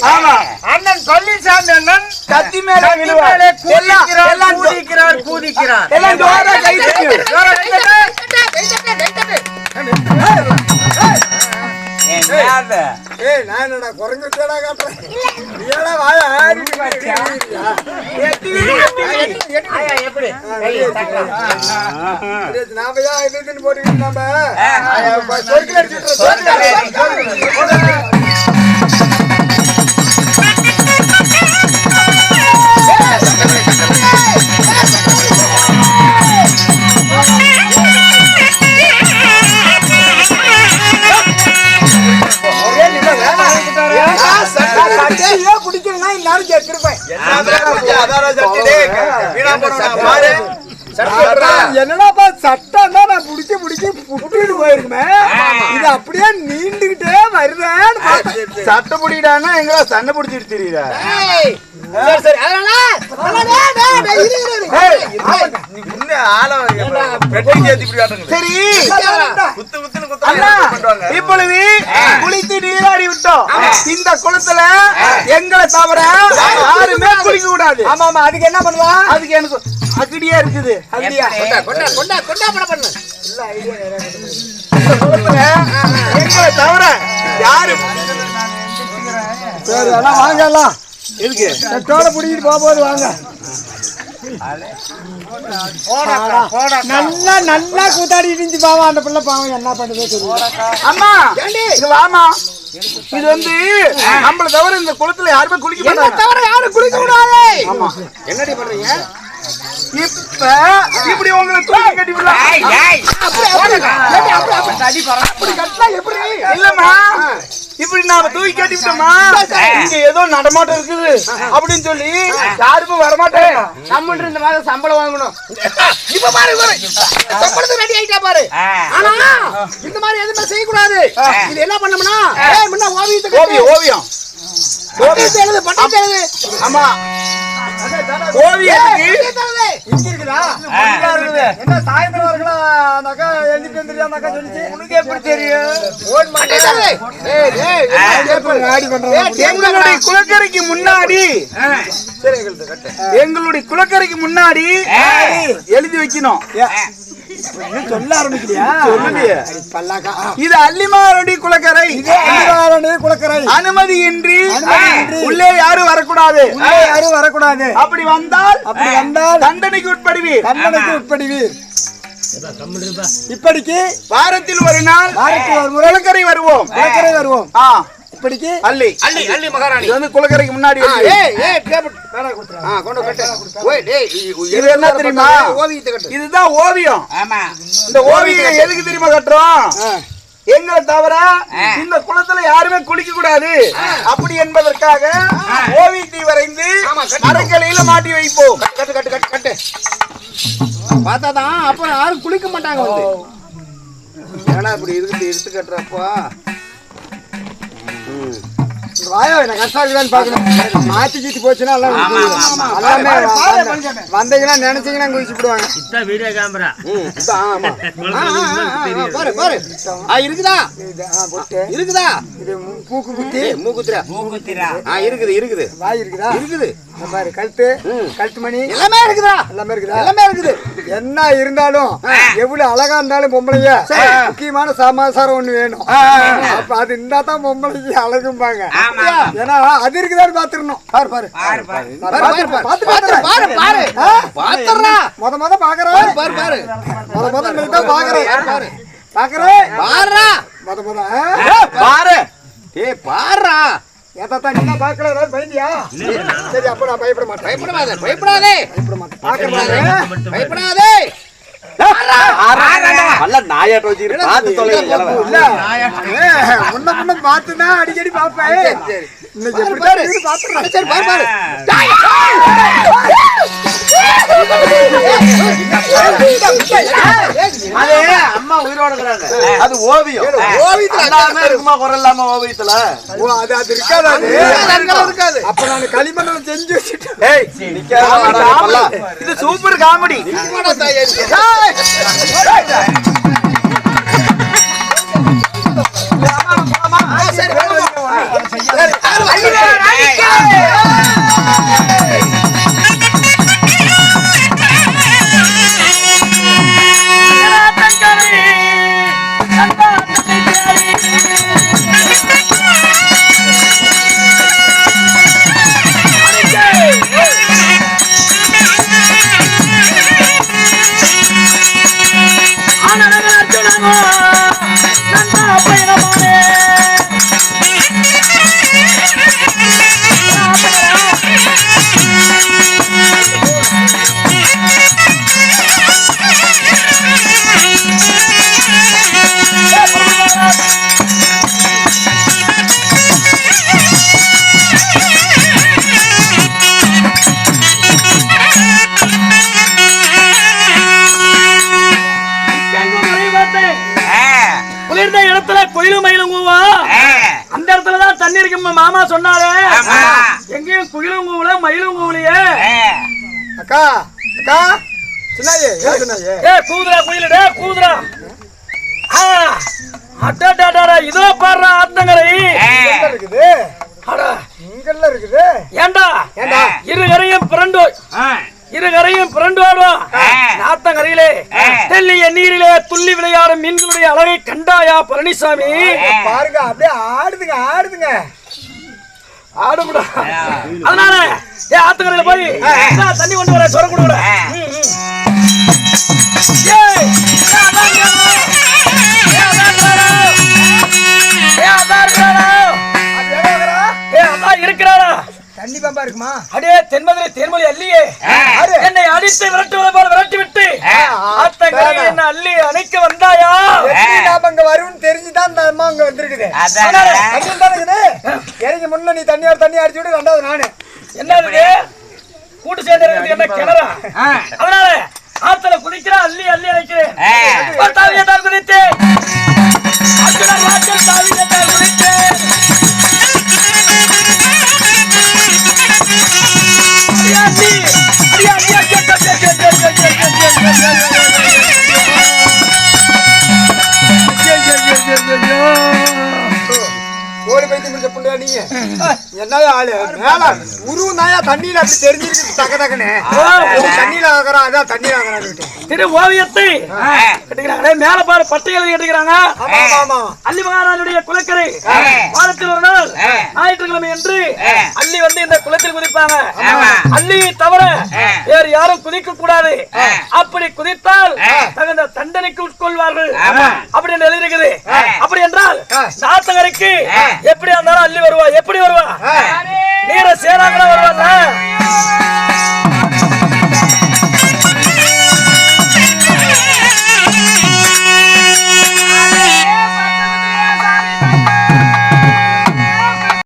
ஆமா அண்ணன் பழனிசாமி அண்ணன் கத்தி மேலே கூதிக்கிறார் எல்லாம் ஜோரா கை தட்டு நான் குரங்கு காட்டுறேன் வாயா எப்படி நாம இதுன்னு போட்டு நம்ம குடிக்கணும்னா எல்லாரும் கேட்டிருப்பேன் என்னடாப்பா சட்டம் தான் நான் புடிச்சு புட்டிட்டு போயிருக்கேன் இது அப்படியே நீண்டுகிட்டே வருதேன்னு சட்டை பிடிடானா எங்க சண்டை பிடிச்சிட்டு தெரியுதா சரி இப்பொழுது குளித்து நீராடி விட்டோம் இந்த குளத்துல எங்களை தவிர யாருமே குளிக்க கூடாது ஆமா ஆமா அதுக்கு என்ன பண்ணுவா அதுக்கு எனக்கு அக்கடியா இருக்குது எங்களை தவிர யாரு சரி எல்லாம் வாங்கலாம் இருக்கு செட்டோட புடிக்கிட்டு போகும்போது வாங்க நல்லா நல்லா கூத்தாடி இருந்துச்சு பாவம் அந்த பிள்ளை பாவம் என்ன பண்ணுதோ தெரியும் அம்மா இது வாமா இது வந்து நம்மள தவிர இந்த குளத்துல யாருமே குளிக்க மாட்டாங்க தவிர யாரும் குளிக்க கூடாது ஆமா என்னடி பண்றீங்க இப்ப இப்படி உங்களை தூக்கி கட்டி விடலாம் இல்லம்மா இப்படி நாம தூக்கி கட்டி விட்டோமா இங்க ஏதோ நடமாட்டம் இருக்குது அப்படின்னு சொல்லி யாருக்கும் வரமாட்டேன் நம்ம இந்த மாதம் சம்பளம் வாங்கணும் இப்ப பாரு சம்பளத்துக்கு ரெடி ஆயிட்டா பாரு ஆனா இந்த மாதிரி எதுவுமே செய்யக்கூடாது இது என்ன பண்ணோம்னா முன்ன ஓவியம் எழுது பட்டத்தை எழுது ஆமா ஓவியத்துக்கு இங்க இருக்குதா என்ன சாயந்தரம் வரலாம் அந்த அக்கா எழுதிட்டு வந்துருக்கா அந்த அக்கா சொல்லிச்சு உனக்கு எப்படி தெரியும் எங்களுடைய குளக்கரைக்கு முன்னாடி எழுதி வைக்கணும் சொல்ல ஆரம்பிக்கலையா இது அள்ளிமாரடி குளக்கரை அனுமதியின்றி உள்ளே யாரும் வரக்கூடாது அப்படி வந்தால் தண்டனைக்கு உட்படுவீர் இப்படிக்கு வாரத்தில் ஒரு நாள் குளக்கரை வருவோம் இப்படிக்கு அள்ளி மகாராணி இது வந்து குளக்கரைக்கு முன்னாடி இது என்ன தெரியுமா இதுதான் ஓவியம் இந்த ஓவியம் எதுக்கு தெரியுமா கட்டுறோம் எங்களை தவிர இந்த குளத்துல யாருமே குளிக்க கூடாது அப்படி என்பதற்காக ஓவியத்தை வரைந்து மரக்கலையில மாட்டி வைப்போம் கட்டு பார்த்தாதான் அப்புறம் யாரும் குளிக்க மாட்டாங்க ஏன்னா இப்படி எடுத்து கட்டுறப்பா வாயா என்ன கஷ்டம் பாக்கணும் மாத்திக்கிட்டு போச்சுன்னா வந்தீங்கன்னா நினைச்சீங்கன்னா குதிச்சு போடுவாங்க வீடியோ கேமரா இருக்குதா இது மூக்குத்திரா இருக்குது வாய் இருக்குது பாரு கழுத்து மணி எல்லாமே இருக்குது என்ன இருந்தாலும் எவ்வளவு அழகா இருந்தாலும் பொம்பளைங்க முக்கியமான சமாசாரம் ஒண்ணு வேணும் அப்ப அது இருந்தா தான் பொம்பளைக்கு அழகும்பாங்க ஏன்னா அது இருக்குதான்னு பாத்துறணும் பாரு முத பாக்குறேன் பாரு ஏதான் நீங்க பாக்கல பயந்தியா சரி அப்ப நான் பயப்பட மாட்டேன் பயப்படாதே நாயாட்ட வச்சுக்கிட்டு பார்த்து முன்ன பார்த்துதான் அடிக்கடி பாப்பேன் அம்மா உயிரோட இருக்கிறாங்க அது ஓவியம் இருக்குமா குறை இல்லாம ஓவியத்துல அது இருக்காது அப்ப நான் களிமண்ணம் செஞ்சு வச்சுட்டேன் இது சூப்பர் காமெடி சரி வரைக்கும் மாமா சொன்னாரே எங்கேயும் குயிலும் கூவல மயிலும் கூவலையே. அக்கா அக்கா சின்னாயே சொன்னாயே கூதுரா குயிலடே கூதுரா. அடடடடா இதோ பாடுற ஆத்தங்கரை இருக்குது. இங்கெல்லாம் இருக்குது. ஏண்டா இருகரையும் பிறண்டோடும் ஆத்தங்கரையிலே தெல்லிய நீரிலே துள்ளி விளையாடும் மீன்களுடைய அழகை கண்டாயா பழனிசாமி? பாருங்க அப்படியே ஆடுதுங்க ஆடுமுடா. அதனால ஆத்தங்கரையில போய் தண்ணி கொண்டு வர சொர கொண்டு வர. இருக்கிறாரா தண்ணி பாம்பா இருக்குமா? அடே தென்மதுரை தேன்மொழி அல்லியே என்னை அடித்து விரட்டுவதை போல விரட்டி விட்டு ஆத்தங்கரையில் என்ன அள்ளி அணைக்க வந்தாயா? நாம அங்க வரும்னு தெரிஞ்சுதான் அந்த அம்மா அங்க வந்திருக்குது. இறங்கி முன்ன நீ தண்ணி அடிச்சு விட்டு ரெண்டாவது நானு என்னது கூட்டு சேர்ந்து என்ன கிணறா? அதனால ஆத்துல குதிக்கிறா அள்ளி அள்ளி அணைக்கிறேன். குதித்தேன் ஓடி போயிட்டு முடிச்ச புண்டையா நீங்க என்னயா ஆளு மேல உருவு நாயா தண்ணியில அப்படி தெரிஞ்சிருக்கு தக்க தக்கன்னு தண்ணியில ஆகுறான் அதான் தண்ணியில ஆகுறான் திரு ஓவியத்தை கட்டுக்கிறாங்க மேல பாரு பட்டை எழுதி கட்டுக்கிறாங்க. அள்ளி மகாராஜனுடைய குளக்கரை வாரத்தில் ஒரு நாள் ஞாயிற்றுக்கிழமை என்று அள்ளி வந்து இந்த குளத்தில் குதிப்பாங்க. அள்ளி தவிர வேறு யாரும் குதிக்க கூடாது. அப்படி குதித்தால் தகுந்த தண்டனைக்கு உட்கொள்வார்கள் அப்படி என்று எழுதியிருக்குது. அப்படி என்றால் ஆத்தங்கரைக்கு எப்படி இருந்தாலும் அள்ளி வருவா. எப்படி வருவா? நீரை